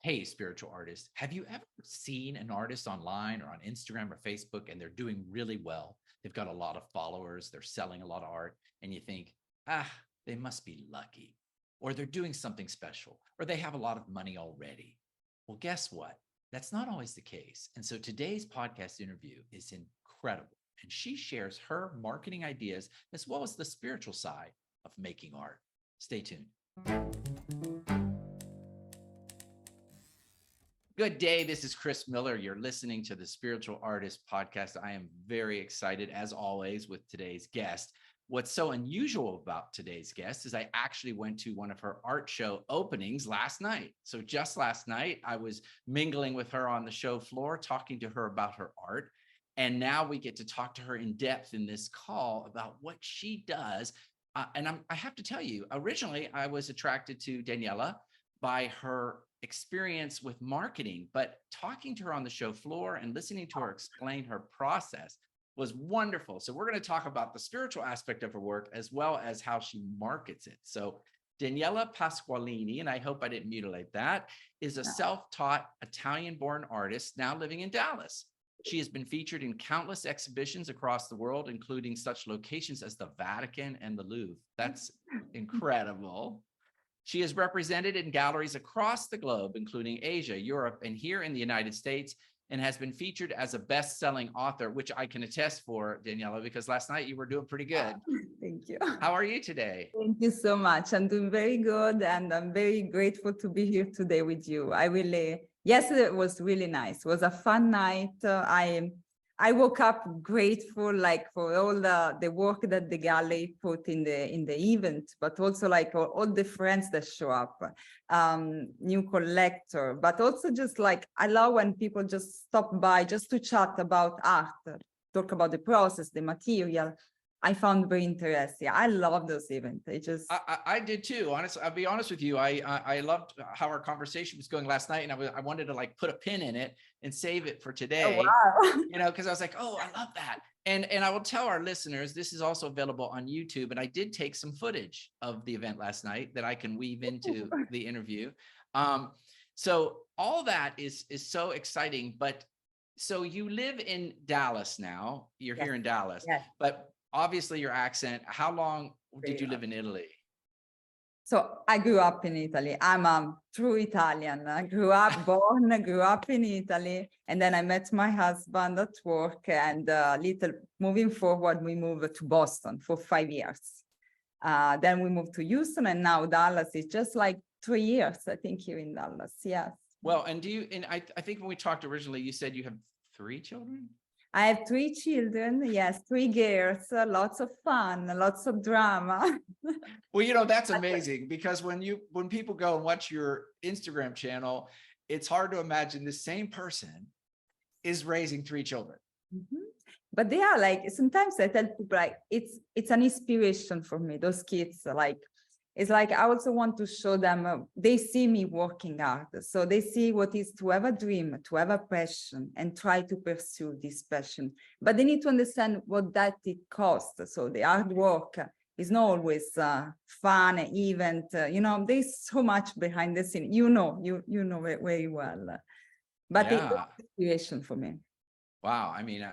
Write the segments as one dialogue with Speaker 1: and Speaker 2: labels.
Speaker 1: Hey, spiritual artist, have you ever seen an artist online or on Instagram or Facebook and they're doing really well? They've got a lot of followers, they're selling a lot of art, and you think, they must be lucky, or they're doing something special, or they have a lot of money already. Well, guess what? That's not always the case. And so today's podcast interview is incredible. And she shares her marketing ideas as well as the spiritual side of making art. Stay tuned. Good day. This is Chris Miller. You're listening to the Spiritual Artist Podcast. I am very excited, as always, with today's guest. What's so unusual about today's guest is I actually went to one of her art show openings last night. So just last night, I was mingling with her on the show floor, talking to her about her art. And now we get to talk to her in depth in this call about what she does. I have to tell you, originally, I was attracted to Daniela by her experience with marketing, but talking to her on the show floor and listening to her explain her process was wonderful. So we're going to talk about the spiritual aspect of her work as well as how she markets it. So Daniela Pasqualini, and I hope I didn't mutilate that, is a self-taught Italian-born artist now living in Dallas. She has been featured in countless exhibitions across the world, including such locations as the Vatican and the Louvre. That's incredible. She is represented in galleries across the globe, including Asia, Europe, and here in the United States, and has been featured as a best-selling author, which I can attest for, Daniela, because last night you were doing pretty good.
Speaker 2: Thank you.
Speaker 1: How are you today?
Speaker 2: Thank you so much. I'm doing very good, and I'm very grateful to be here today with you. Yesterday was really nice. It was a fun night. I woke up grateful, like for all the work that the gallery put in the event, but also like all the friends that show up, new collector, but also just like I love when people just stop by just to chat about art, talk about the process, the material. I found very interesting. I love those events.
Speaker 1: I did too. Honestly, I'll be honest with you. I loved how our conversation was going last night, and I wanted to like put a pin in it and save it for today.
Speaker 2: Oh, wow.
Speaker 1: Because I was like, oh, I love that. And I will tell our listeners, this is also available on YouTube. And I did take some footage of the event last night that I can weave into the interview. So all that is so exciting. But so you live in Dallas now. You're here in Dallas, but obviously your accent. How long did you live in Italy?
Speaker 2: So I grew up in Italy. I'm a true Italian. I grew up in Italy, and then I met my husband at work, and moving forward, we moved to Boston for 5 years. Then we moved to Houston, and now Dallas is just like 3 years, I think, here in Dallas. Yes.
Speaker 1: Well, and I think when we talked originally, you said you have 3 children?
Speaker 2: I have 3 children, yes, 3 girls, lots of fun, lots of drama.
Speaker 1: Well, that's amazing, because when people go and watch your Instagram channel, it's hard to imagine the same person is raising 3 children.
Speaker 2: Mm-hmm. But they are like, sometimes I tell people like, it's an inspiration for me, those kids, like, it's like, I also want to show them, they see me working hard. So they see what is to have a dream, to have a passion, and try to pursue this passion. But they need to understand what that it costs. So the hard work is not always fun, event. There's so much behind the scene. You know very well. But it's an inspiration for me.
Speaker 1: Wow. I mean,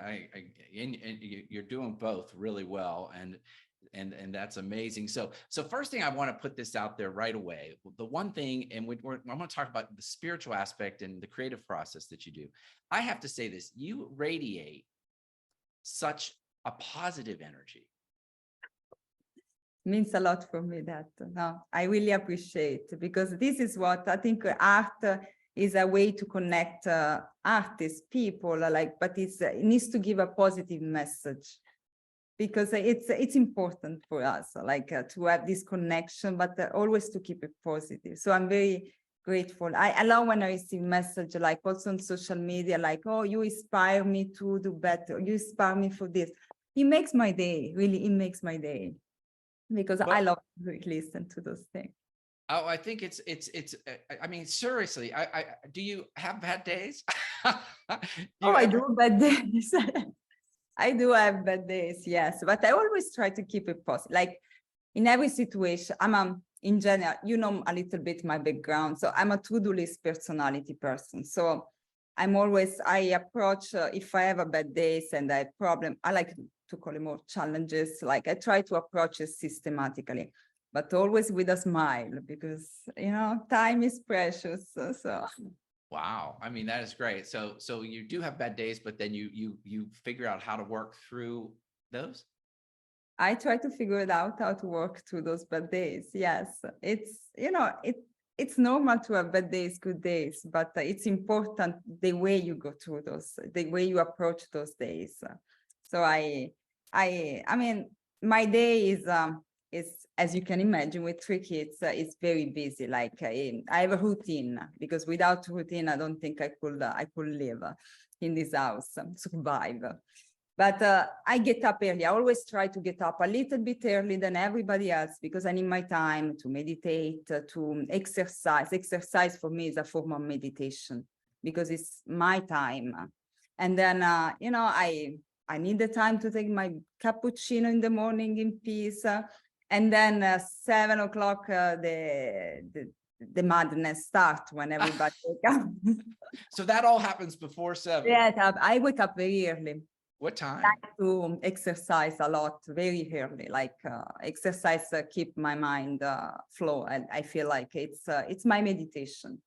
Speaker 1: you're doing both really well. And that's amazing. So first thing, I want to put this out there right away. The one thing, and I'm going to talk about the spiritual aspect and the creative process that you do. I have to say this, you radiate such a positive energy.
Speaker 2: It means a lot for me that. No, I really appreciate, because this is what I think art is a way to connect artists, people, but it needs to give a positive message. Because it's important for us, to have this connection, but always to keep it positive. So I'm very grateful. I love when I receive message, like also on social media, like, oh, you inspire me to do better. You inspire me for this. It makes my day, really, it makes my day. Because I love to listen to those things.
Speaker 1: Oh, I think it's, I mean, seriously, do you have bad days?
Speaker 2: I do bad days. I do have bad days, yes, but I always try to keep it positive. Like in every situation, I'm in general, you know, a little bit my background. So I'm a to-do list personality person. So I approach, if I have a bad days and I have problem, I like to call it more challenges. Like I try to approach it systematically, but always with a smile because, you know, time is precious. So.
Speaker 1: Wow. I mean, that is great. So you do have bad days, but then you figure out how to work through those?
Speaker 2: I try to figure it out how to work through those bad days. Yes, it's, you know, it's normal to have bad days, good days, but it's important the way you go through those, the way you approach those days. So I mean, my day is as you can imagine with 3 kids, it's very busy. Like I have a routine because without routine, I don't think I could live in this house, survive. But I get up early. I always try to get up a little bit early than everybody else because I need my time to meditate, to exercise. Exercise for me is a form of meditation because it's my time. And then, you know, I need the time to take my cappuccino in the morning in peace. And then 7 o'clock, the madness starts when everybody wakes up.
Speaker 1: So that all happens before 7.
Speaker 2: Yeah, I wake up very early.
Speaker 1: What time?
Speaker 2: I like to exercise a lot very early, like exercise keep my mind flow, and I feel like it's my meditation.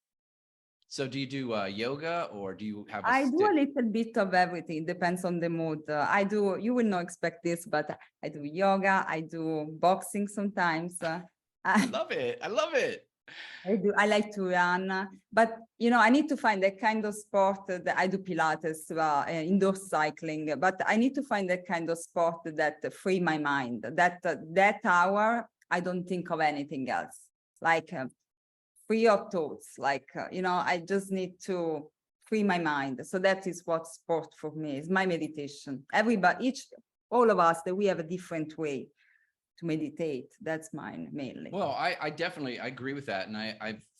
Speaker 1: So do you do yoga or do you have
Speaker 2: I do a little bit of everything, depends on the mood. You will not expect this, but I do yoga, I do boxing sometimes.
Speaker 1: I love it. I love it.
Speaker 2: I like to run, but you know, I need to find that kind of sport that I do Pilates, indoor cycling, but I need to find that kind of sport that free my mind, that hour, I don't think of anything else, like free of thoughts, like, you know, I just need to free my mind. So that is what sport for me is, my meditation. Everybody, all of us, that we have a different way to meditate. That's mine mainly.
Speaker 1: Well, I definitely I agree with that, and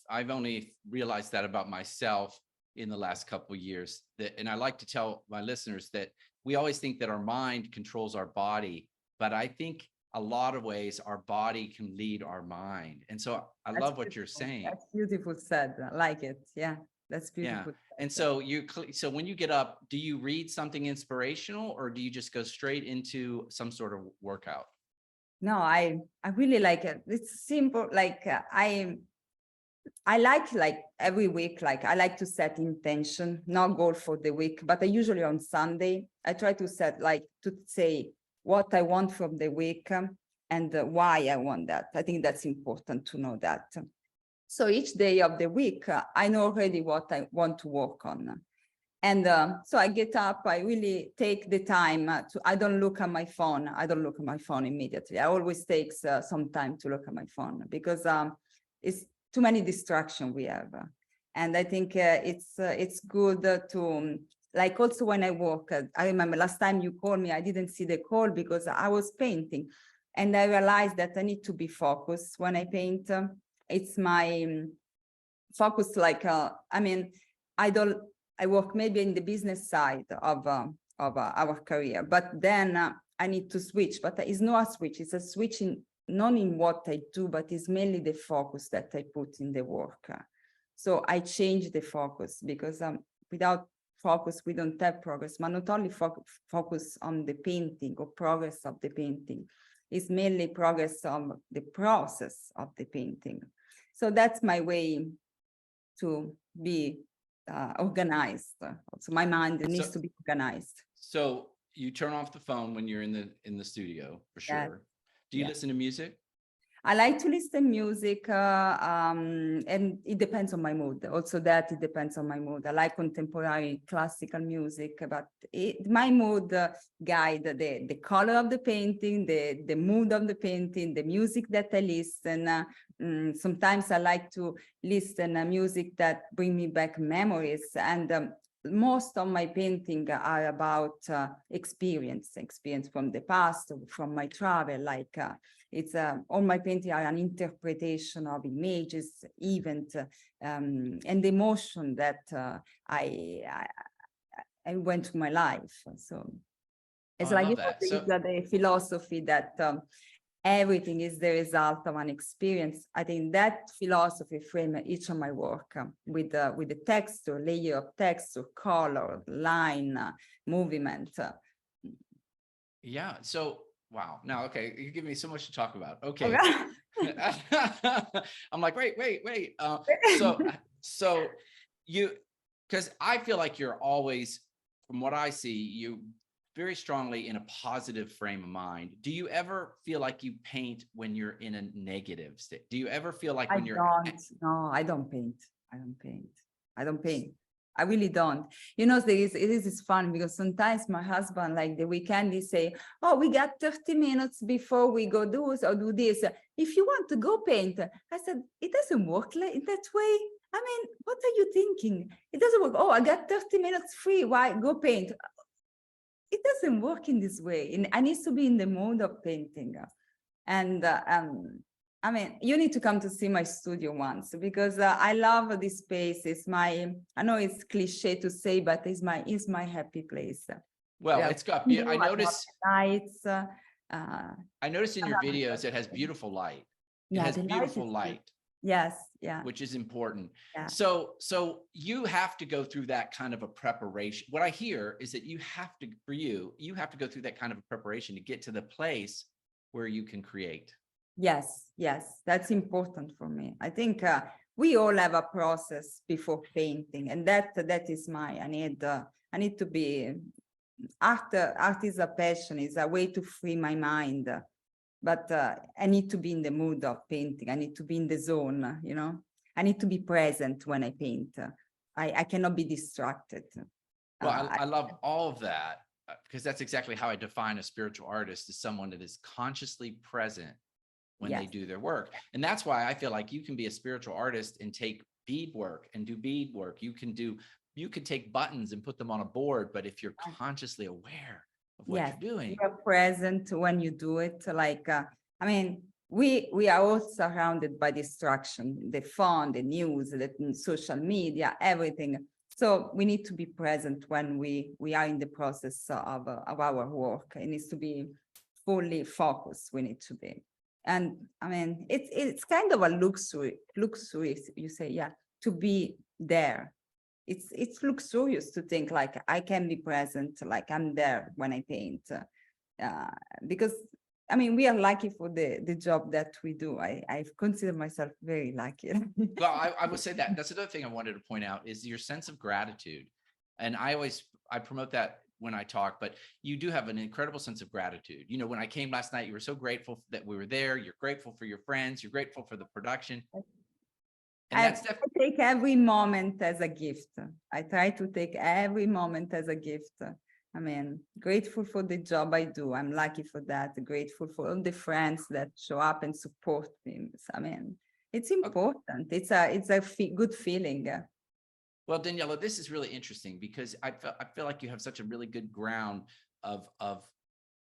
Speaker 1: I've only realized that about myself in the last couple of years. And I like to tell my listeners that we always think that our mind controls our body, but I think a lot of ways our body can lead our mind. And so I love what you're saying.
Speaker 2: That's beautiful said. I like it. Yeah, that's beautiful.
Speaker 1: Yeah. And so so when you get up, do you read something inspirational or do you just go straight into some sort of workout?
Speaker 2: No, I really like it. It's simple. Like I like every week, like I like to set intention, not goal for the week, but I usually on Sunday, I try to set like to say what I want from the week and why I want that. I think that's important to know that. So each day of the week, I know already what I want to work on. And so I get up, I really take the time I don't look at my phone. I don't look at my phone immediately. I always takes some time to look at my phone because it's too many distractions we have. And I think it's good to, like also when I work, I remember last time you called me, I didn't see the call because I was painting. And I realized that I need to be focused when I paint. It's my focus, like, I mean, I work maybe in the business side of our career, but then I need to switch, but it's not a switch, it's a switch not in what I do, but it's mainly the focus that I put in the work. So I change the focus because without focus, we don't have progress, but not only focus on the painting or progress of the painting, it's mainly progress on the process of the painting. So that's my way to be organized. So my mind needs to be organized.
Speaker 1: So you turn off the phone when you're in the studio for sure.
Speaker 2: Yes.
Speaker 1: Do you listen to music?
Speaker 2: I like to listen to music and it depends on my mood. Also that it depends on my mood. I like contemporary classical music, but my mood guide the color of the painting, the mood of the painting, the music that I listen. Sometimes I like to listen to music that bring me back memories, and most of my painting are about experience from the past, from my travel. Like it's all my painting are an interpretation of images, event, and the emotion that I went through my life. So it's like the philosophy that everything is the result of an experience. I think that philosophy frame each of my work with the texture, layer of texture, color, line, movement.
Speaker 1: Yeah. So, wow. Now, okay, you give me so much to talk about. Okay.
Speaker 2: Okay.
Speaker 1: I'm like, wait. So you, because I feel like you're always, from what I see, you very strongly in a positive frame of mind. Do you ever feel like you paint when you're in a negative state? Do you ever feel like when you're
Speaker 2: No, I don't paint. I don't paint. I really don't. You know, it is fun because sometimes my husband, like the weekend, he say, oh, we got 30 minutes before we go do this or do this. If you want to go paint, I said, it doesn't work like that way. I mean, what are you thinking? It doesn't work. Oh, I got 30 minutes free. Why go paint? It doesn't work in this way. And I need to be in the mode of painting. And I mean, you need to come to see my studio once because I love this space. It's my, I know it's cliche to say, but it's my happy place.
Speaker 1: well,
Speaker 2: Yeah.
Speaker 1: it's got, I notice,
Speaker 2: lights.
Speaker 1: I noticed in your videos, it has beautiful light. It
Speaker 2: Yeah,
Speaker 1: has
Speaker 2: the light
Speaker 1: beautiful
Speaker 2: is
Speaker 1: light.
Speaker 2: Yes, yeah.
Speaker 1: Which is important.
Speaker 2: Yeah.
Speaker 1: So you have to go through that kind of a preparation. What I hear is that you have to, for you have to go through that kind of a preparation to get to the place where you can create.
Speaker 2: Yes, that's important for me. I think we all have a process before painting, and that is my. I need to be. Art is a passion. It's a way to free my mind. But I need to be in the mood of painting. I need to be in the zone. You know, I need to be present when I paint. I cannot be distracted.
Speaker 1: Well, I love all of that because that's exactly how I define a spiritual artist, as someone that is consciously present when they do their work. And that's why I feel like you can be a spiritual artist and take beadwork and do beadwork. You could take buttons and put them on a board, but if you're consciously aware of what you're doing,
Speaker 2: you're present when you do it. Like, I mean, we are all surrounded by distraction, the phone, the news, the social media, everything. So we need to be present when we are in the process of our work. It needs to be fully focused. We need to be. And I mean, it's kind of a luxury, you say, yeah, to be there. It's luxurious to think like I can be present, like I'm there when I paint. Because I mean, we are lucky for the job that we do. I consider myself very lucky.
Speaker 1: Well, I would say that's another thing I wanted to point out is your sense of gratitude. And I promote that when I talk, but you do have an incredible sense of gratitude. You know, when I came last night, you were so grateful that we were there. You're grateful for your friends. You're grateful for the production. And
Speaker 2: I take every moment as a gift. I try to take every moment as a gift. I mean, grateful for the job I do. I'm lucky for that. Grateful for all the friends that show up and support me. I mean, it's important. It's a good feeling.
Speaker 1: Well, Daniela, this is really interesting because I feel like you have such a really good ground of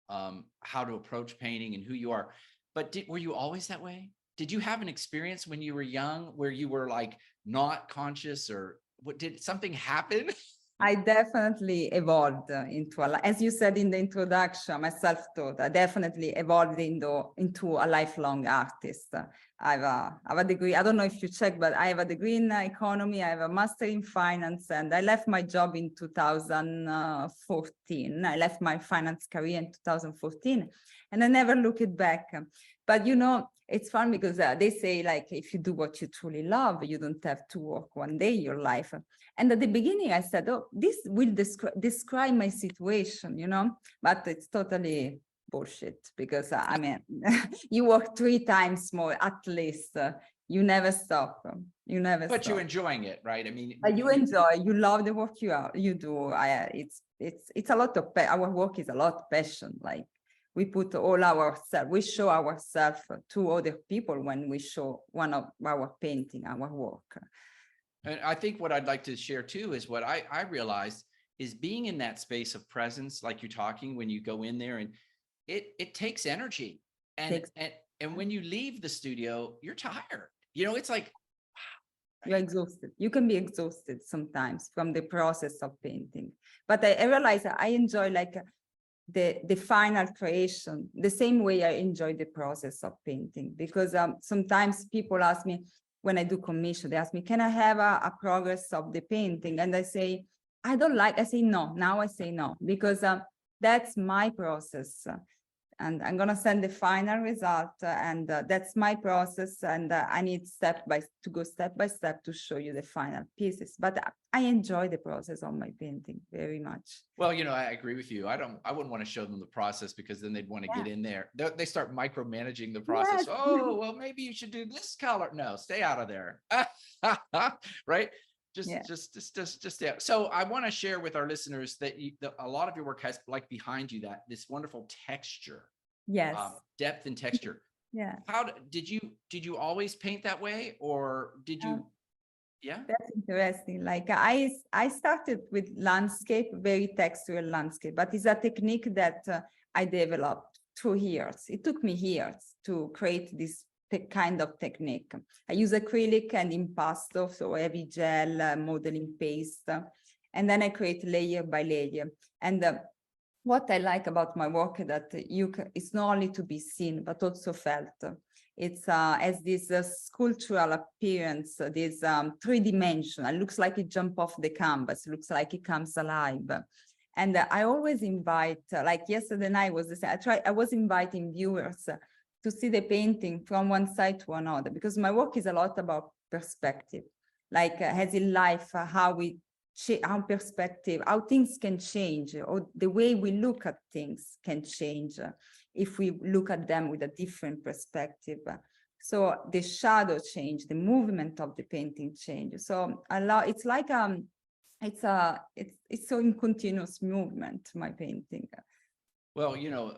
Speaker 1: how to approach painting and who you are. But were you always that way? Did you have an experience when you were young where you were like not conscious, or did something happen?
Speaker 2: I definitely evolved into as you said in the introduction, my self-taught, I definitely evolved into a lifelong artist. I have a degree, I don't know if you check, but I have a degree in economy, I have a master in finance, and I left my job in 2014. I left my finance career in 2014, and I never looked back. But you know, it's fun because they say, like, if you do what you truly love, you don't have to work one day in your life. And at the beginning, I said, oh, this will describe my situation, you know, but it's totally bullshit because, I mean, you work 3 times more at least. You never stop. You never
Speaker 1: But
Speaker 2: stop.
Speaker 1: you're enjoying it, right? I mean,
Speaker 2: you enjoy, you love the work you do. It's a lot of, our work is a lot of passion. Like, we put all ourselves, we show ourselves to other people when we show one of our painting, our work.
Speaker 1: And I think what I'd like to share too is what I realized is being in that space of presence, like you're talking, when you go in there, and it takes energy. And when you leave the studio, you're tired. You know, it's like, wow.
Speaker 2: You're exhausted. You can be exhausted sometimes from the process of painting. But I realize I enjoy, like, the final creation, the same way I enjoy the process of painting, because sometimes people ask me when I do commission, they ask me, can I have a progress of the painting? And I say, I don't like, I say no, now I say no, because that's my process. And I'm going to send the final result, and that's my process. And I need to go step by step to show you the final pieces. But I enjoy the process of my painting very much.
Speaker 1: Well, you know, I agree with you. I wouldn't want to show them the process, because then they'd want to get in there. They start micromanaging the process.
Speaker 2: Yes.
Speaker 1: Oh, well, maybe you should do this color. No, stay out of there. Right? Just stay out. So I want to share with our listeners that a lot of your work has, like, behind you, this wonderful texture.
Speaker 2: Yes.
Speaker 1: Depth and texture.
Speaker 2: Yeah.
Speaker 1: How did you always paint that way, or did you? Yeah.
Speaker 2: That's interesting. Like I started with landscape, very textural landscape, but it's a technique that I developed through years. It took me years to create this kind of technique. I use acrylic and impasto, so heavy gel, modeling paste, and then I create layer by layer. And what I like about my work is that it's not only to be seen, but also felt. It's as this sculptural appearance, this three-dimensional, looks like it jumps off the canvas, looks like it comes alive. And I always invite, like yesterday night was the same, I was inviting viewers to see the painting from one side to another, because my work is a lot about perspective, like as in life, how perspective, how things can change, or the way we look at things can change if we look at them with a different perspective. So the shadow change, the movement of the painting change. So it's like it's so in continuous movement, my painting.
Speaker 1: Well, you know,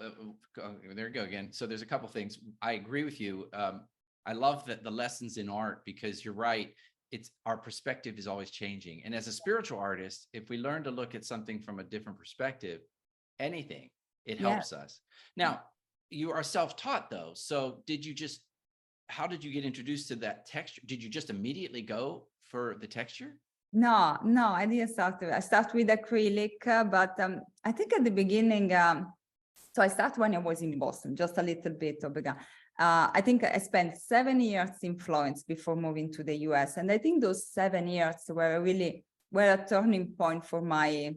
Speaker 1: there you go again. So there's a couple things. I agree with you. I love that the lessons in art, because you're right. It's our perspective is always changing. And as a spiritual artist, if we learn to look at something from a different perspective, anything, it helps us. Now, you are self-taught though. So how did you get introduced to that texture? Did you just immediately go for the texture?
Speaker 2: No, I didn't start. I started with acrylic, but I think at the beginning, so I started when I was in Boston, just a little bit of I think I spent 7 years in Florence before moving to the US. And I think those 7 years were a turning point for my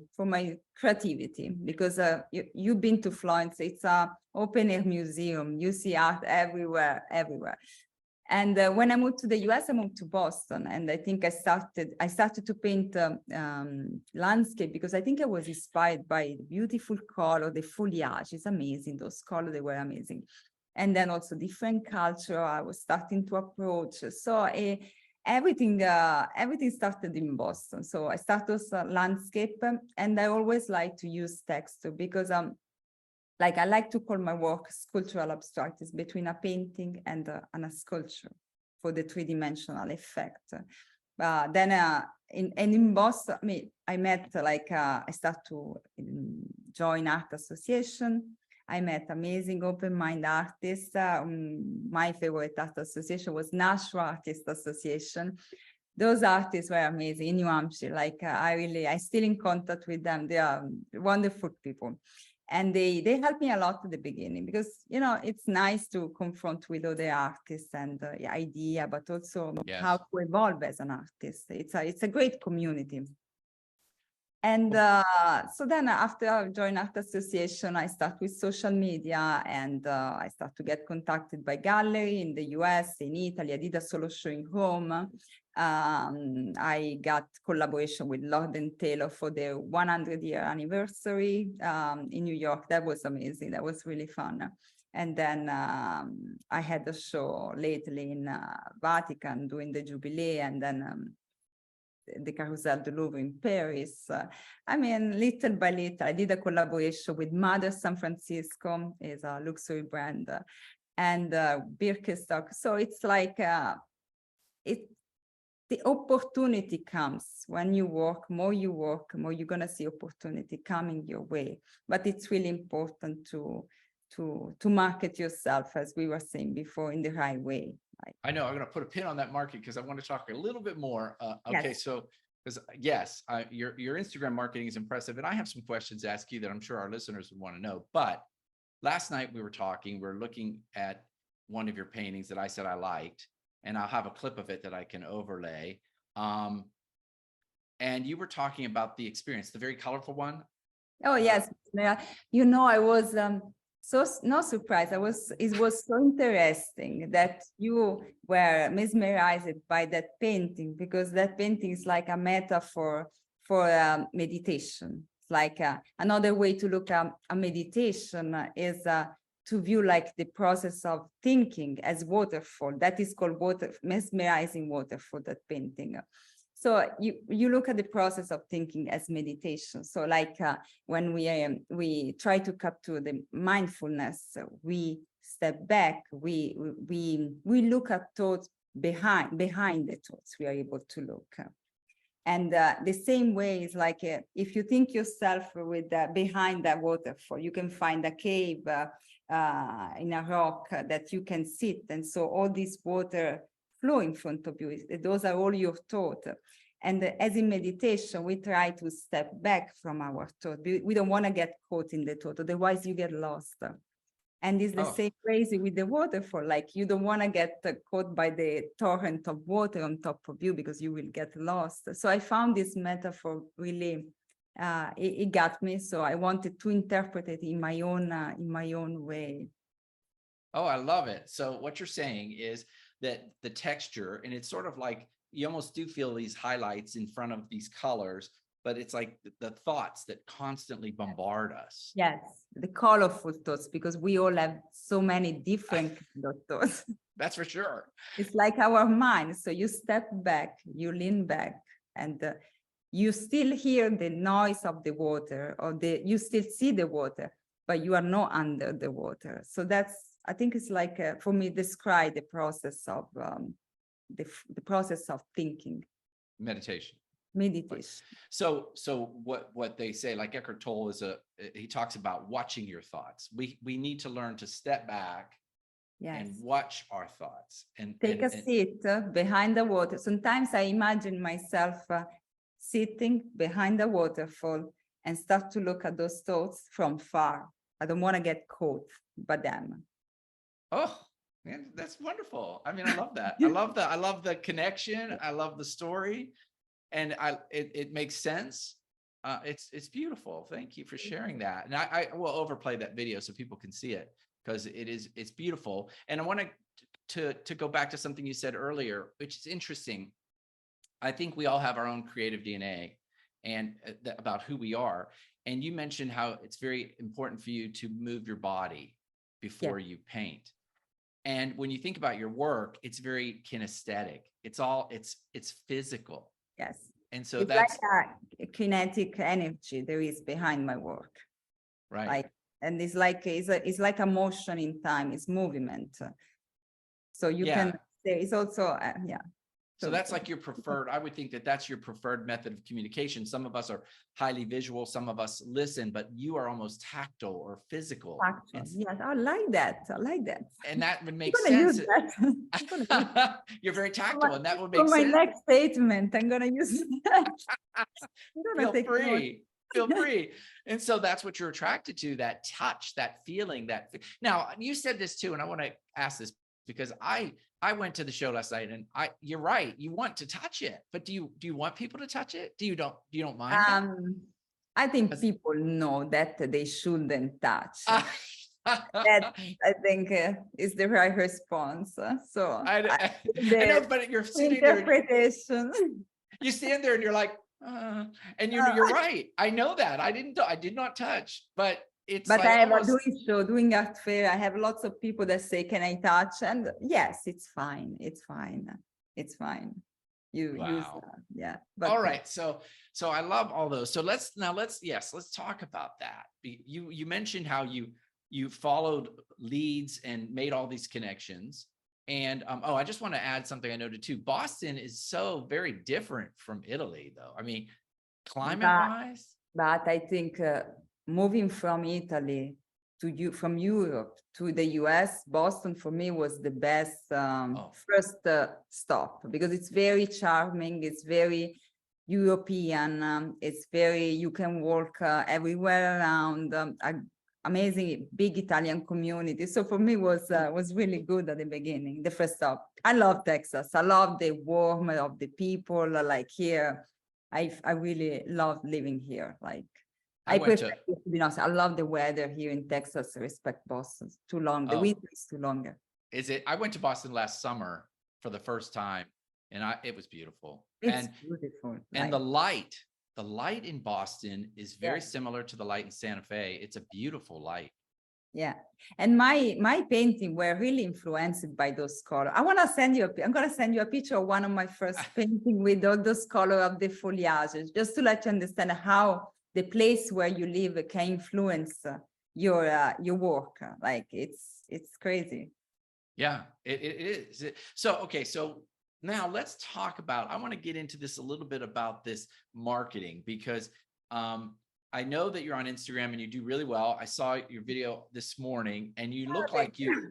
Speaker 2: creativity, because you've been to Florence, it's an open air museum, you see art everywhere. And when I moved to the US, I moved to Boston, and I think I started to paint landscape, because I think I was inspired by the beautiful color, the foliage. It's amazing. Those colors, they were amazing. And then also different culture I was starting to approach. So everything started in Boston. So I started as a landscape, and I always like to use text, because I like to call my work sculptural abstract. It's between a painting and a sculpture for the three-dimensional effect. Then in Boston, I met, I started to join art association. I met amazing open mind artists. My favorite art association was Nashua Artist Association. Those artists were amazing in New Hampshire. I still in contact with them. They are wonderful people. And they helped me a lot at the beginning, because, it's nice to confront with other artists and the idea, but also how to evolve as an artist. It's a great community. And so then after I joined Art Association, I started with social media, and I started to get contacted by gallery in the US, in Italy. I did a solo show in Rome. I got collaboration with Lord & Taylor for their 100-year anniversary in New York. That was amazing. That was really fun. And then I had a show lately in Vatican doing the Jubilee, and then the Carousel du Louvre in Paris. Little by little, I did a collaboration with Mother San Francisco, is a luxury brand, and Birkenstock. So it's like the opportunity comes when you work, more you're gonna see opportunity coming your way. But it's really important to market yourself, as we were saying before, in the right way.
Speaker 1: I know I'm going to put a pin on that market, because I want to talk a little bit more. Okay, yes. So because yes, your Instagram marketing is impressive, and I have some questions to ask you that I'm sure our listeners would want to know. But last night we were looking at one of your paintings that I said I liked, and I'll have a clip of it that I can overlay. And you were talking about the experience, the very colorful one.
Speaker 2: Oh yes, I was so not surprised. It was so interesting that you were mesmerized by that painting, because that painting is like a metaphor for meditation. It's like another way to look at a meditation is to view like the process of thinking as waterfall. That is called mesmerizing waterfall, that painting. So you look at the process of thinking as meditation. So like when we try to capture the mindfulness, we step back, we look at thoughts behind the thoughts. We are able to look. And the same way is like if you think yourself with behind that waterfall, you can find a cave in a rock that you can sit, and so all this water flow in front of you. Those are all your thoughts. And as in meditation, we try to step back from our thought. We don't want to get caught in the thought, otherwise you get lost. And it's the same crazy with the waterfall. Like you don't want to get caught by the torrent of water on top of you, because you will get lost. So I found this metaphor really, it got me. So I wanted to interpret it in my own way.
Speaker 1: Oh, I love it. So what you're saying is that the texture, and it's sort of like, you almost do feel these highlights in front of these colors, but it's like the thoughts that constantly bombard us.
Speaker 2: Yes, the colorful thoughts, because we all have so many different thoughts.
Speaker 1: That's for sure.
Speaker 2: It's like our mind. So you step back, you lean back, and you still hear the noise of the water, or you still see the water, but you are not under the water. So I think it's like, for me, describe the process of the process of thinking. Meditation.
Speaker 1: So what they say, like Eckhart Tolle he talks about watching your thoughts. We need to learn to step back, yes, and watch our thoughts and
Speaker 2: take a seat behind the water. Sometimes I imagine myself sitting behind the waterfall and start to look at those thoughts from far. I don't want to get caught by them.
Speaker 1: Oh, man, that's wonderful. I mean, I love that. I love the connection. I love the story, and it makes sense. It's beautiful. Thank you for sharing that. And I will overplay that video so people can see it, because it's beautiful. And I want to go back to something you said earlier, which is interesting. I think we all have our own creative DNA and about who we are. And you mentioned how it's very important for you to move your body before you paint. And when you think about your work, it's very kinesthetic. It's physical. Yes. And so it's that's
Speaker 2: like a kinetic energy there is behind my work.
Speaker 1: Right.
Speaker 2: And it's like a motion in time, it's movement. So you can say it's also,
Speaker 1: So that's like your preferred, I would think that's your preferred method of communication. Some of us are highly visual, some of us listen, but you are almost tactile or physical.
Speaker 2: Yes, I like that.
Speaker 1: And that would make sense. You're very tactile, and that would make sense.
Speaker 2: For my next statement, I'm going to use that.
Speaker 1: Feel free. And so that's what you're attracted to, that touch, that feeling, now you said this too, and I want to ask this because I went to the show last night, and you're right. You want to touch it, but do you want people to touch it? You don't mind?
Speaker 2: I think people know that they shouldn't touch. That I think is the right response. So
Speaker 1: I know, but you're sitting
Speaker 2: interpretation.
Speaker 1: There. You stand there and you're like, and you're right. I know that. I did not touch, but it's.
Speaker 2: But like I have doing art fair. I have lots of people that say, "Can I touch?" And yes, it's fine. It's fine. You use that. But
Speaker 1: all right. So I love all those. So let's talk about that. You mentioned how you followed leads and made all these connections. And I just want to add something I noted too. Boston is so very different from Italy, though. I mean, climate-wise.
Speaker 2: But I think moving from Italy from Europe to the US, Boston for me was the best first stop, because it's very charming. It's very European. It's very, you can walk everywhere around. Amazing big Italian community. So for me was really good at the beginning, the first stop. I love Texas. I love the warmth of the people. Like here, I really love living here. Like I prefer, to be honest, I love the weather here in Texas. Respect Boston. Too long. The winter is too longer.
Speaker 1: I went to Boston last summer for the first time, and it was beautiful.
Speaker 2: It's beautiful.
Speaker 1: And the light in Boston is very similar to the light in Santa Fe. It's a beautiful light. Yeah.
Speaker 2: And my painting were really influenced by those colors. I'm going to send you a picture of one of my first painting with all those colors of the foliage, just to let you understand how the place where you live can influence your work. Like it's crazy.
Speaker 1: Yeah, it is. So, okay. So now let's talk about, I want to get into this a little bit about this marketing, because I know that you're on Instagram and you do really well. I saw your video this morning and you look like you,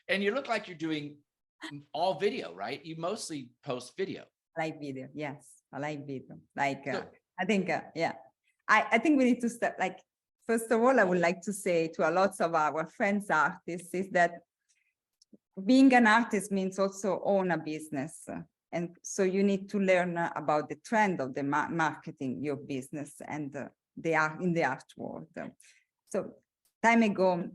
Speaker 1: and you look like you're doing all video, right? You mostly post video.
Speaker 2: I like video. Yes, I like video. Like, I think, I think we need to start, like, first of all, I would like to say to a lot of our friends artists is that being an artist means also own a business. And so you need to learn about the trend of the marketing your business and the art in the art world. So time ago,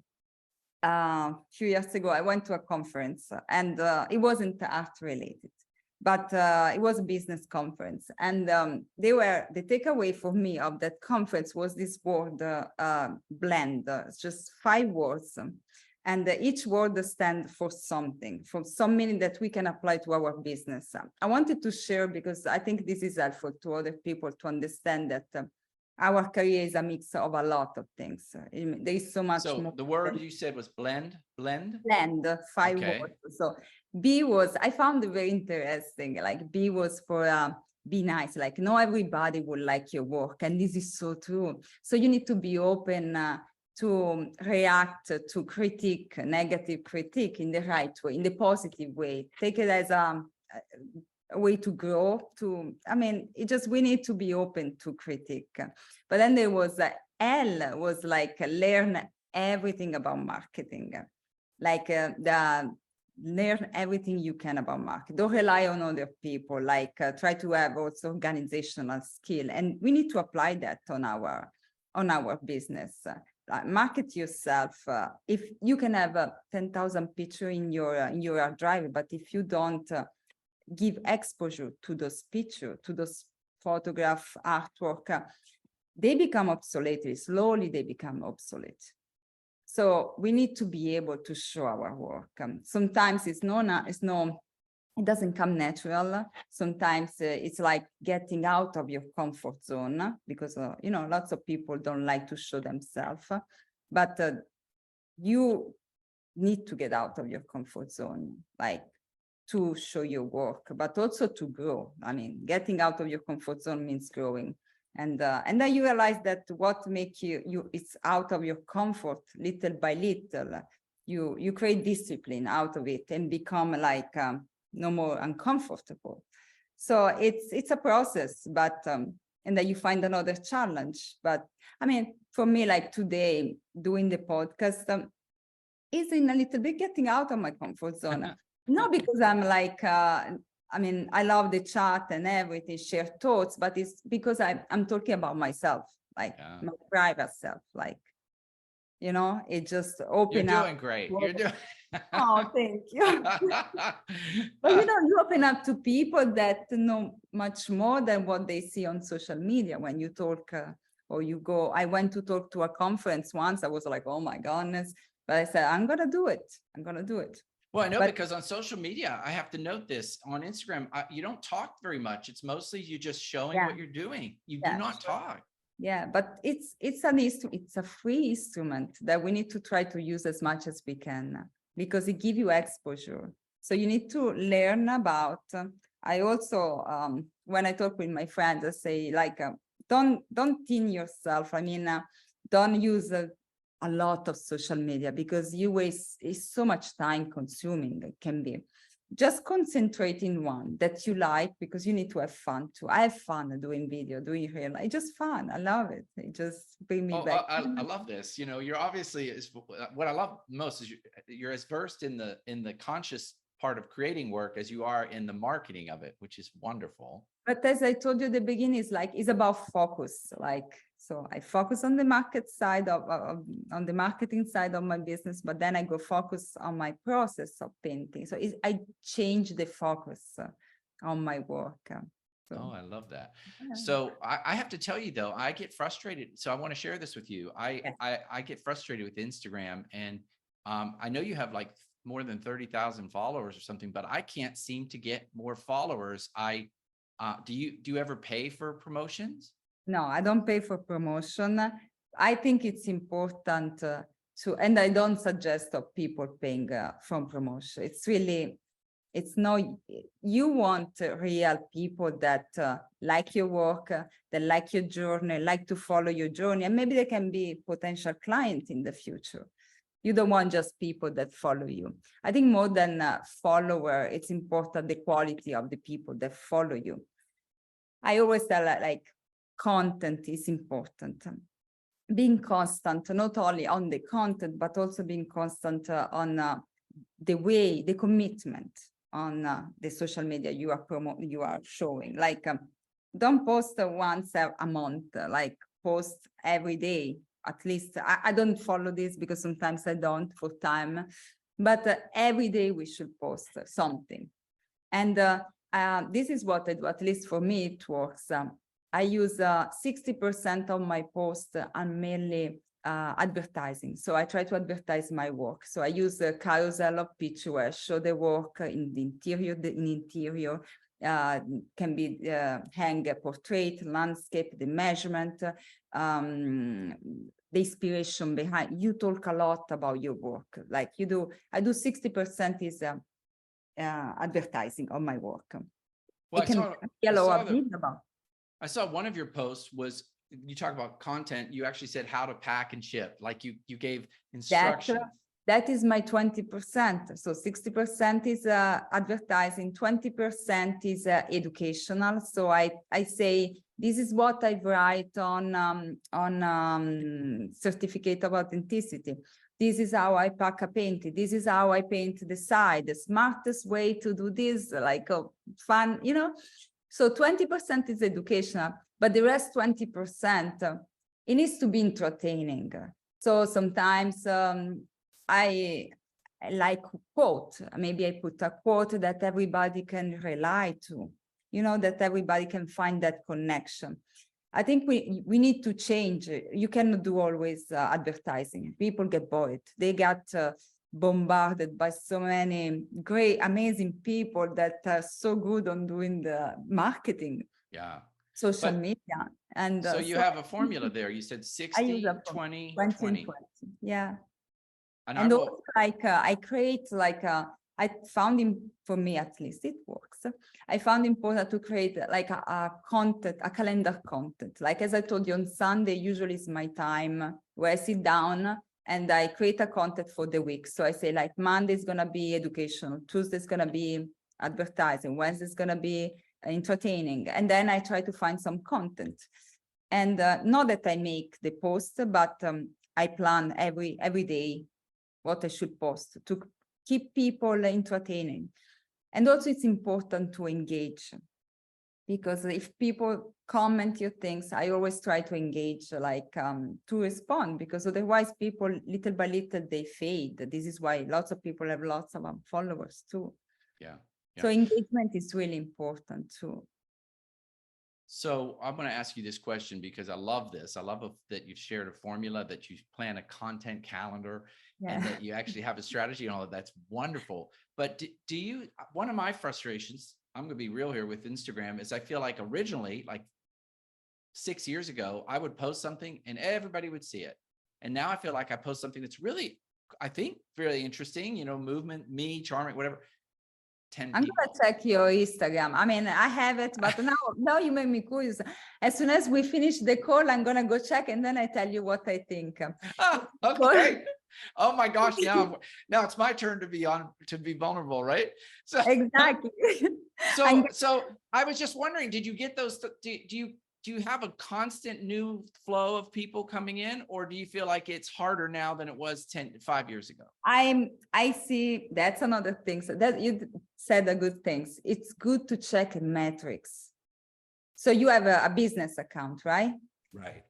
Speaker 2: a few years ago, I went to a conference and it wasn't art related, but it was a business conference. And the takeaway for me of that conference was this word blend. It's just 5 words. And each word stands for something, for some meaning that we can apply to our business. I wanted to share because I think this is helpful to other people to understand that our career is a mix of a lot of things. There is so much more.
Speaker 1: The word you said was blend? Blend,
Speaker 2: 5 words. So B was, I found it very interesting. Like B was for be nice, like not everybody will like your work. And this is so true. So you need to be open to react to critique, negative critique in the right way, in the positive way. Take it as a way to grow. We need to be open to critique. But then there was L was like learn everything about marketing, like learn everything you can about marketing. Don't rely on other people. Like try to have also organizational skill, and we need to apply that on our business. Market yourself. If you can have 10,000 pictures in your drive, but if you don't give exposure to those pictures, to those photograph, artwork, they become obsolete. Slowly, they become obsolete. So we need to be able to show our work. Sometimes it doesn't come natural. Sometimes it's like getting out of your comfort zone because, lots of people don't like to show themselves, but you need to get out of your comfort zone, like to show your work, but also to grow. Getting out of your comfort zone means growing. And then you realize that what makes you it's out of your comfort little by little. You create discipline out of it and become like, no more uncomfortable. So it's a process, but and then you find another challenge. But for me, like today doing the podcast is in a little bit getting out of my comfort zone. Not because I'm like I love the chat and everything, share thoughts, but it's because I'm talking about myself, like my private self, like it just open up.
Speaker 1: You're doing great. You're doing.
Speaker 2: Oh, thank you. But you open up to people that know much more than what they see on social media when you talk or you go. I went to talk to a conference once. I was like, oh my goodness. But I said, I'm going to do it.
Speaker 1: Well, I know because on social media, I have to note this on Instagram, you don't talk very much. It's mostly you just showing what you're doing. You do not talk.
Speaker 2: Yeah, but it's a free instrument that we need to try to use as much as we can because it gives you exposure. So you need to learn about. I also, when I talk with my friends, I say like, don't thin yourself. Don't use a lot of social media because you waste. It's so much time consuming. It can be. just concentrate in one that you like, because you need to have fun too. I have fun doing video, doing real. It's just fun. I love it. It just bring me back.
Speaker 1: I love this. You know, you're obviously what I love most is you're as versed in the conscious part of creating work as you are in the marketing of it, which is wonderful.
Speaker 2: But as I told you at the beginning, it's about focus. So I focus on the market side on the marketing side of my business, but then I go focus on my process of painting. So I change the focus on my work.
Speaker 1: Oh, I love that. Yeah. So I have to tell you though, I get frustrated. So I want to share this with you. I get frustrated with Instagram, and I know you have like more than 30,000 followers or something, but I can't seem to get more followers. Do you ever pay for promotions?
Speaker 2: No, I don't pay for promotion. I think it's important and I don't suggest of people paying from promotion. It's no, you want real people that like your work, that like your journey, like to follow your journey, and maybe they can be potential clients in the future. You don't want just people that follow you. I think more than follower, it's important the quality of the people that follow you. I always tell like content is important. Being constant, not only on the content, but also being constant on the commitment on the social media you are showing. Like don't post once a month, like post every day. At least I don't follow this because sometimes I don't for time, but every day we should post something. And this is what I do, at least for me, it works. I use 60% of my posts on mainly advertising. So I try to advertise my work. So I use a carousel of pictures where I show the work in the interior. Can be hang a portrait, landscape, the measurement, the inspiration behind. You talk a lot about your work, like you do. I do 60% is advertising on my work.
Speaker 1: Well, I saw one of your posts was you talk about content. You actually said how to pack and ship, like you gave instructions.
Speaker 2: That is my 20%. So 60% is advertising, 20% is educational. So I say, this is what I write on certificate of authenticity. This is how I pack a painting. This is how I paint the side. The smartest way to do this, like fun, you know. So 20% is educational, but the rest 20%, it needs to be entertaining. So sometimes I like quote. Maybe I put a quote that everybody can rely to, you know, that everybody can find that connection. I think we need to change. You cannot do always advertising. People get bored. They got bombarded by so many great, amazing people that are so good on doing the marketing.
Speaker 1: Yeah.
Speaker 2: Social media. And
Speaker 1: so you have a formula there. You said 60, 20, 20.
Speaker 2: Yeah. And also, like I create like I found for me at least it works. I found important to create like a content, a calendar content. Like as I told you, on Sunday usually is my time where I sit down and I create a content for the week. So I say like Monday is gonna be educational, Tuesday is gonna be advertising, Wednesday is gonna be entertaining, and then I try to find some content. And not that I make the post, but I plan every day what I should post to keep people entertaining. And also it's important to engage, because if people comment your things, I always try to engage, like to respond, because otherwise people little by little they fade. This is why lots of people have lots of followers too.
Speaker 1: Yeah.
Speaker 2: So engagement is really important too.
Speaker 1: So I'm going to ask you this question because I love this. I love that you've shared a formula, that you plan a content calendar, and that you actually have a strategy and all of that's wonderful. But do you, one of my frustrations, I'm going to be real here with Instagram, is I feel like originally, like 6 years ago, I would post something and everybody would see it. And now I feel like I post something that's really, I think, really interesting, you know, movement, me, charming, whatever. I'm
Speaker 2: going to check your Instagram. I mean, I have it, but now you make me curious. As soon as we finish the call, I'm going to go check and then I tell you what I think.
Speaker 1: Okay. Oh my gosh, now it's my turn to be vulnerable, right? So
Speaker 2: Exactly. And
Speaker 1: so I was just wondering, did you get those do you have a constant new flow of people coming in, or do you feel like it's harder now than it was 5 years ago?
Speaker 2: I see that's another thing. So that you said a good things. It's good to check metrics. So you have a business account, right?
Speaker 1: Right.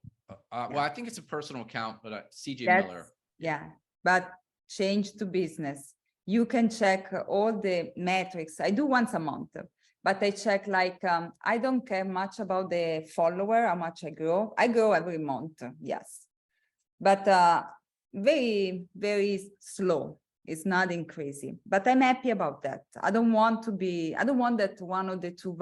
Speaker 1: Well, I think it's a personal account, but CJ
Speaker 2: That's,
Speaker 1: Miller.
Speaker 2: yeah, but change to business. You can check all the metrics. I do once a month, but I check like, I don't care much about the follower, how much I grow. I grow every month, yes. But very, very slow. It's not increasing, but I'm happy about that. I don't want that one of the two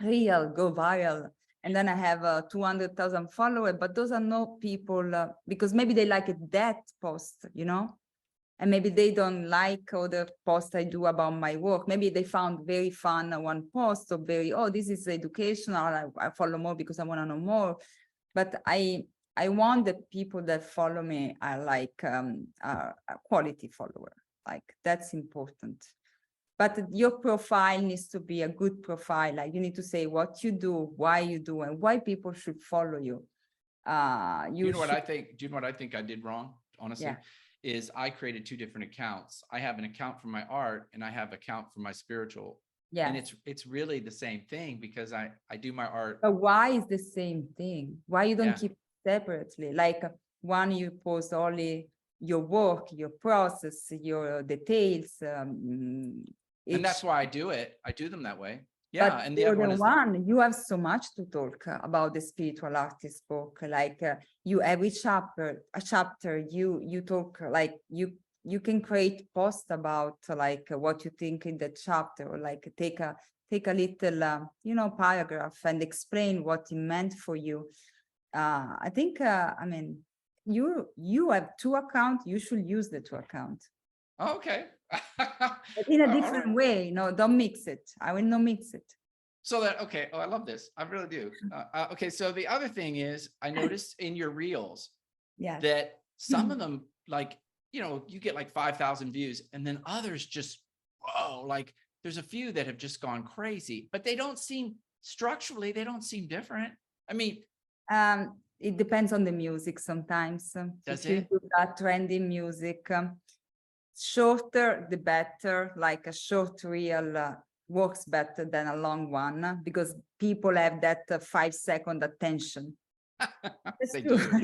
Speaker 2: real go viral. And then I have 200,000 followers, but those are no people because maybe they like that post, and maybe they don't like other posts I do about my work. Maybe they found very fun one post or this is educational. I follow more because I want to know more. But I want the people that follow me are like a quality follower. Like that's important. But your profile needs to be a good profile. Like you need to say what you do, why you do, and why people should follow you.
Speaker 1: You know what I think? Do you know what I think I did wrong? Honestly,
Speaker 2: yeah.
Speaker 1: Is I created two different accounts. I have an account for my art and I have an account for my spiritual.
Speaker 2: Yeah.
Speaker 1: And it's really the same thing because I do my art.
Speaker 2: But why is the same thing? Why you don't keep separately? Like one you post only your work, your process, your details.
Speaker 1: And that's why I do it. I do them that way. Yeah.
Speaker 2: But
Speaker 1: And the other one is
Speaker 2: you have so much to talk about the spiritual artist book. Like you every chapter, you talk like you can create post about like what you think in the chapter, or like take a little paragraph and explain what it meant for you. I think I mean you have two accounts, you should use the two accounts.
Speaker 1: Okay.
Speaker 2: But in a different way, don't mix it. I will not mix it.
Speaker 1: So okay. Oh, I love this. I really do. Okay. So the other thing is I noticed in your reels that some of them, like, you get like 5,000 views and then others just, whoa, like there's a few that have just gone crazy, but they don't seem different. I mean,
Speaker 2: it depends on the music sometimes.
Speaker 1: Does
Speaker 2: if you do that trendy music, shorter the better. Like a short reel works better than a long one because people have that 5-second attention. That's true.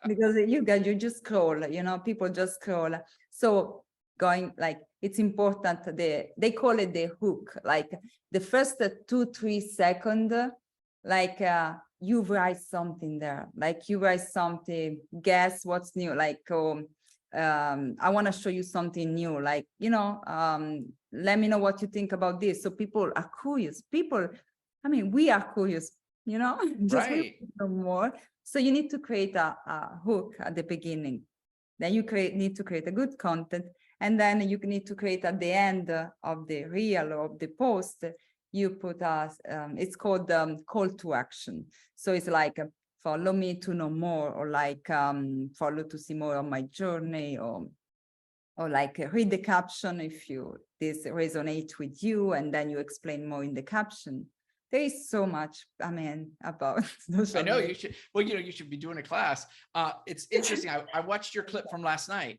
Speaker 2: Because you just scroll, people just scroll. So going like it's important. They call it the hook. Like the first 2-3 seconds, like you write something there. Like you write something. Guess what's new? Like I want to show you something new. Like let me know what you think about this. So people are curious. We are curious. Just
Speaker 1: right.
Speaker 2: know more. So you need to create a hook at the beginning. Then you need to create a good content. And then you need to create at the end of the reel or of the post, you put it's called call to action. So it's like, follow me to know more, or like follow to see more of my journey, or like read the caption if this resonates with you, and then you explain more in the caption. There is so much, about social
Speaker 1: I know
Speaker 2: media.
Speaker 1: you should. Well, you should be doing a class. It's interesting. I watched your clip from last night,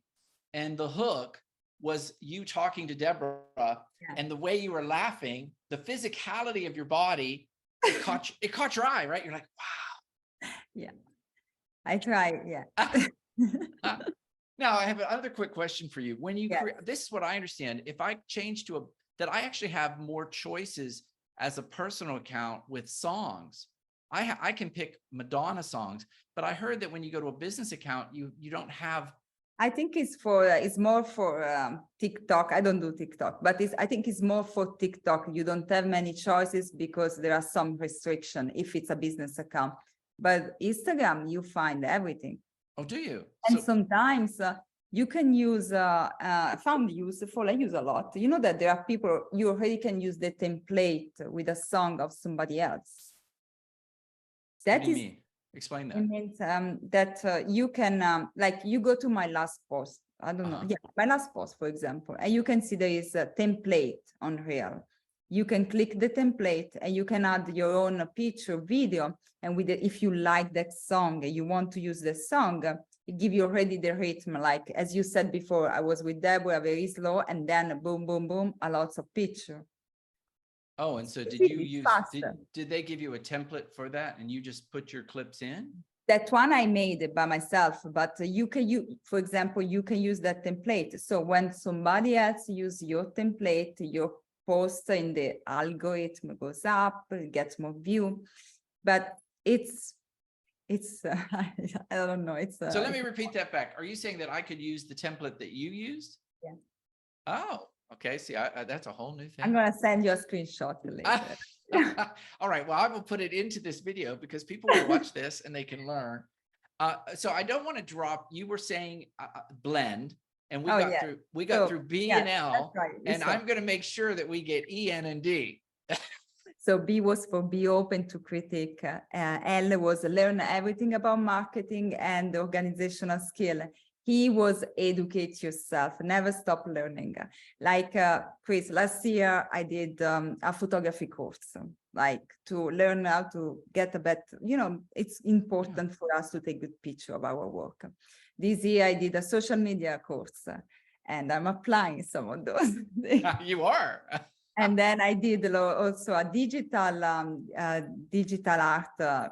Speaker 1: and the hook was you talking to Deborah, and the way you were laughing, the physicality of your body, it caught your eye, right? You're like, wow.
Speaker 2: Yeah, I try. Yeah.
Speaker 1: Now I have another quick question for you. When you this is what I understand. If I change to that I actually have more choices as a personal account with songs. I can pick Madonna songs, but I heard that when you go to a business account, you don't have.
Speaker 2: I think it's more for TikTok. I don't do TikTok, but I think it's more for TikTok. You don't have many choices because there are some restriction if it's a business account. But Instagram, you find everything.
Speaker 1: Oh, do you?
Speaker 2: And sometimes you can use, I found useful, I use a lot. You know that there are people, you already can use the template with a song of somebody else.
Speaker 1: What do you mean? Explain
Speaker 2: It
Speaker 1: that.
Speaker 2: means that you can, like you go to my last post, I don't know, yeah, my last post, for example, and you can see there is a template on Real. You can click the template and you can add your own picture, video, and with it, if you like that song, you want to use the song, it give you already the rhythm, like as you said before, I was with Deborah, very slow, and then boom, boom, boom, a lot of picture.
Speaker 1: Oh, and so did
Speaker 2: It's
Speaker 1: you use,
Speaker 2: faster.
Speaker 1: did they give you a template for that and you just put your clips in?
Speaker 2: That one I made it by myself, but you can use, for example, you can use that template. So when somebody else use your template, your post in the algorithm goes up, it gets more view, but it's I don't know.
Speaker 1: So let me repeat that back. Are you saying that I could use the template that you used?
Speaker 2: Yeah.
Speaker 1: Oh, okay. See, that's a whole new thing.
Speaker 2: I'm gonna send you a screenshot later.
Speaker 1: All right. Well, I will put it into this video because people will watch this and they can learn. So I don't want to drop. You were saying blend, and we got through B and L,
Speaker 2: right,
Speaker 1: and I'm going to make sure that we get E, N, and D.
Speaker 2: So B was for be open to critique. L was learn everything about marketing and organizational skill. He was educate yourself, never stop learning. Like Chris, last year I did a photography course, like to learn how to get a better, it's important for us to take good picture of our work. This year I did a social media course and I'm applying some of those.
Speaker 1: You are.
Speaker 2: And then I did also a digital art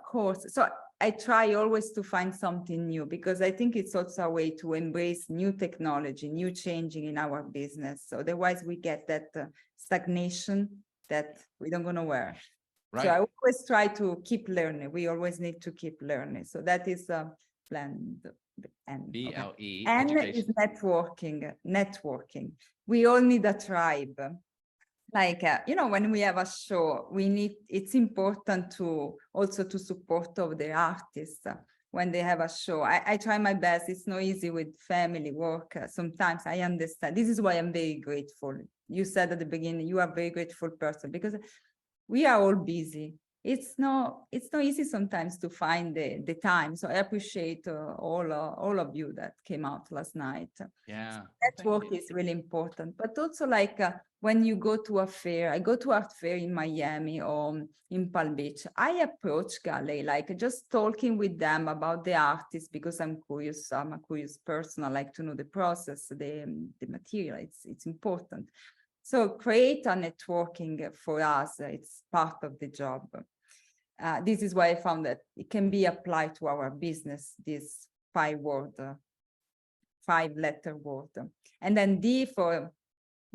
Speaker 2: course. So I try always to find something new because I think it's also a way to embrace new technology, new changing in our business. So otherwise we get that stagnation that we don't go nowhere. Right. So I always try to keep learning. We always need to keep learning. So that is a plan.
Speaker 1: BLE.
Speaker 2: And is networking. We all need a tribe. Like, when we have a show, it's important to also to support of the artists when they have a show. I try my best. It's not easy with family work. Sometimes I understand. This is why I'm very grateful. You said at the beginning, you are a very grateful person because we are all busy. It's not easy sometimes to find the time. So I appreciate all of you that came out last night.
Speaker 1: Yeah.
Speaker 2: Network is really important, but also like when you go to a fair, I go to art fair in Miami or in Palm Beach, I approach gallery, like just talking with them about the artist because I'm curious. I'm a curious person. I like to know the process, the material. It's important. So create a networking for us. It's part of the job. This is why I found that it can be applied to our business, this 5-letter word. And then D for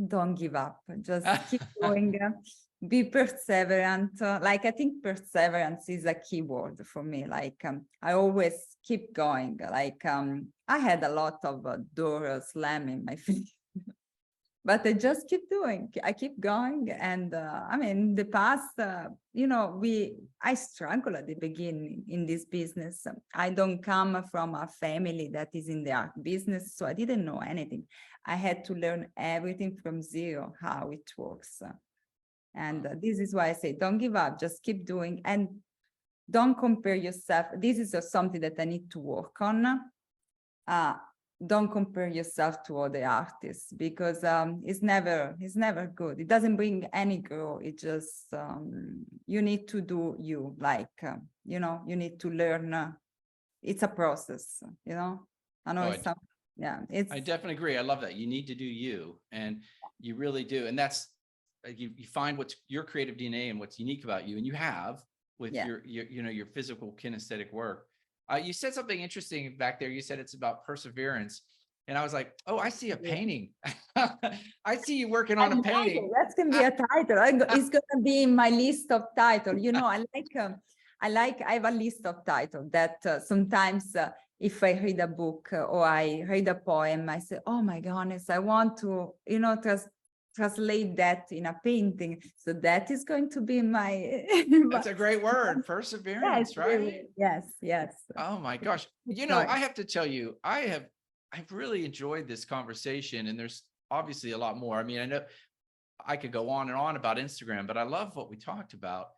Speaker 2: don't give up, just keep going, be perseverant. Like I think perseverance is a key word for me. Like I always keep going. Like I had a lot of doors slamming my face. But I just keep doing, I keep going. And I mean, the past, I struggled at the beginning in this business. I don't come from a family that is in the art business, so I didn't know anything. I had to learn everything from zero, how it works. And this is why I say, don't give up, just keep doing and don't compare yourself. This is something that I need to work on. Don't compare yourself to other artists because it's never good. It doesn't bring any growth. It just you need to do you, like you need to learn. It's a process, I know it's something. Yeah, I
Speaker 1: definitely agree. I love that. You need to do you, and you really do. And that's you find what's your creative DNA and what's unique about you, and you have with your physical kinesthetic work. You said something interesting back there. You said it's about perseverance. And I was like, oh, I see a painting. I see you working on a painting.
Speaker 2: That can be a title. It's going to be in my list of titles. I have a list of titles that sometimes if I read a book or I read a poem, I say, oh my goodness, I want to, translate that in a painting. So that is going to be my.
Speaker 1: That's a great word, perseverance, right?
Speaker 2: Yes.
Speaker 1: Oh my gosh. I have to tell you, I've really enjoyed this conversation, and there's obviously a lot more. I mean, I know I could go on and on about Instagram, but I love what we talked about.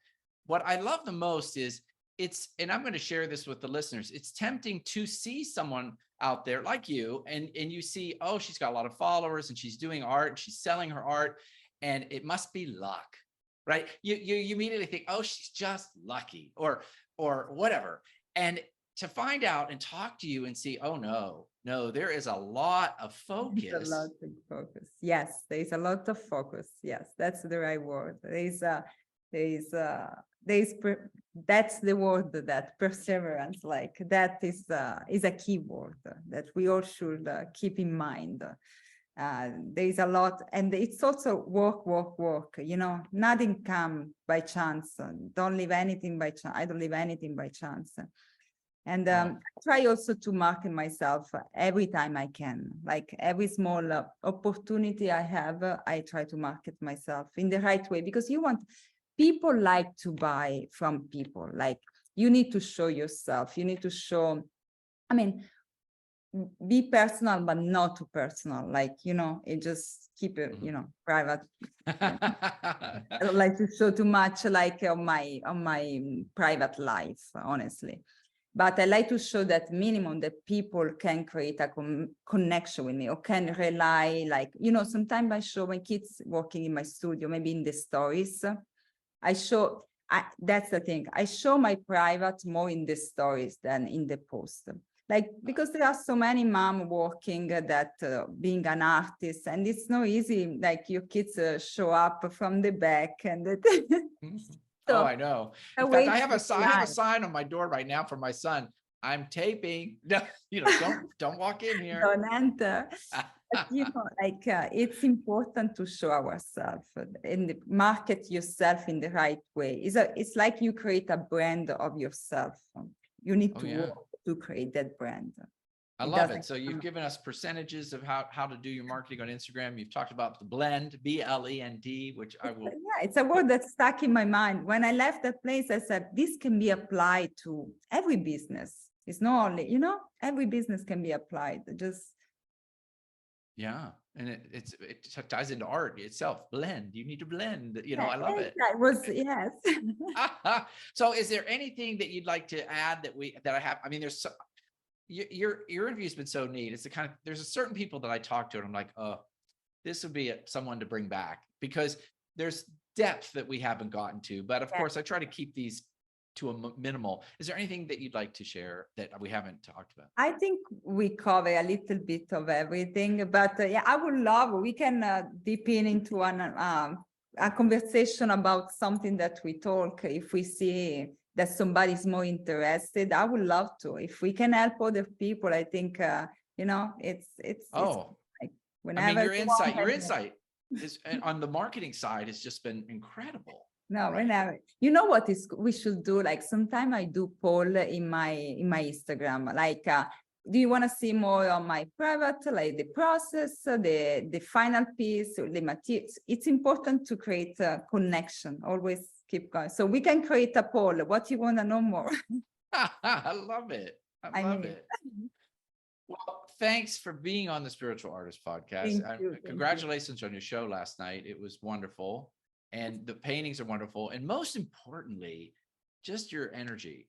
Speaker 1: What I love the most is and I'm going to share this with the listeners. It's tempting to see someone out there like you, and you see, oh, she's got a lot of followers and she's doing art and she's selling her art, and it must be luck, right? You immediately think, oh, she's just lucky, or whatever. And to find out and talk to you and see, oh no, there is a lot of focus.
Speaker 2: There's a lot of focus. Yes, there's a lot of focus. Yes, that's the right word. That's the word, that perseverance, like that is a key word that we all should keep in mind. There is a lot, and it's also work. Nothing come by chance. Don't leave anything by chance. I don't leave anything by chance. And I try also to market myself every time I can. Like every small opportunity I have, I try to market myself in the right way, because people like to buy from people. Like, you need to show yourself. You need to show, be personal, but not too personal. Like, it just keep it, private. I don't like to show too much, like on my private life, honestly. But I like to show that minimum that people can create a connection with me, or can rely, like, sometimes I show my kids working in my studio, maybe in the stories. That's the thing. I show my private more in the stories than in the post. Like, because there are so many moms working that being an artist, and it's not easy. Like, your kids show up from the back, and
Speaker 1: So, oh, I know. In fact, I have a sign on my door right now for my son. I'm taping. Don't walk in here.
Speaker 2: Don't enter. But, it's important to show ourselves and market yourself in the right way. It's like you create a brand of yourself. You need to work to create that brand.
Speaker 1: I love it. So you've given us percentages of how to do your marketing on Instagram. You've talked about the blend, BLEND, which I will.
Speaker 2: Yeah, it's a word that's stuck in my mind. When I left that place, I said, this can be applied to every business. It's not only, every business can be applied.
Speaker 1: Yeah. And it ties into art itself. Blend. You need to blend. I love it.
Speaker 2: Yes.
Speaker 1: So is there anything that you'd like to add that I have? There's your interview's been so neat. It's there's a certain people that I talk to and I'm like, oh, this would be someone to bring back, because there's depth that we haven't gotten to. But of course, I try to keep these to a minimal. Is there anything that you'd like to share that we haven't talked about?
Speaker 2: I think we cover a little bit of everything, but I would love, we can deep into a conversation about something that we talk. If we see that somebody's more interested, I would love to. If we can help other people, I think, it's like whenever.
Speaker 1: Your insight is on the marketing side has just been incredible.
Speaker 2: No, right? Whenever. You know what we should do? Like, sometimes I do poll in my Instagram, like, do you want to see more on my private, like the process, the final piece, the materials? It's important to create a connection, always keep going. So we can create a poll. What you want to know more?
Speaker 1: I love it. I love it. Well, thanks for being on the Spiritual Artist Podcast. Congratulations on your show last night. It was wonderful. And the paintings are wonderful. And most importantly, just your energy.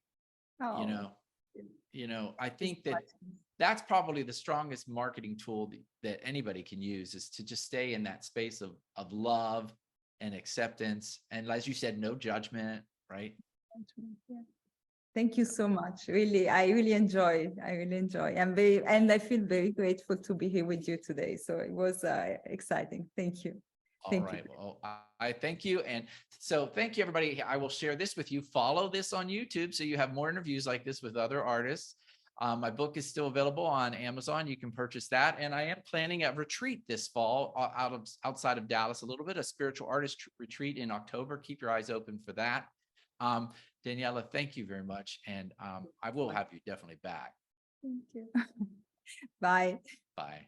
Speaker 1: I think that's probably the strongest marketing tool that anybody can use, is to just stay in that space of love and acceptance. And as you said, no judgment, right?
Speaker 2: Thank you so much. Really, I really enjoy. And I feel very grateful to be here with you today. So it was exciting. Thank you.
Speaker 1: All right. Well, I thank you. And so thank you, everybody. I will share this with you. Follow this on YouTube so you have more interviews like this with other artists. My book is still available on Amazon. You can purchase that. And I am planning a retreat this fall outside of Dallas, a little bit, a spiritual artist retreat in October. Keep your eyes open for that. Daniela, thank you very much. And I will have you definitely back.
Speaker 2: Thank you. Bye.
Speaker 1: Bye.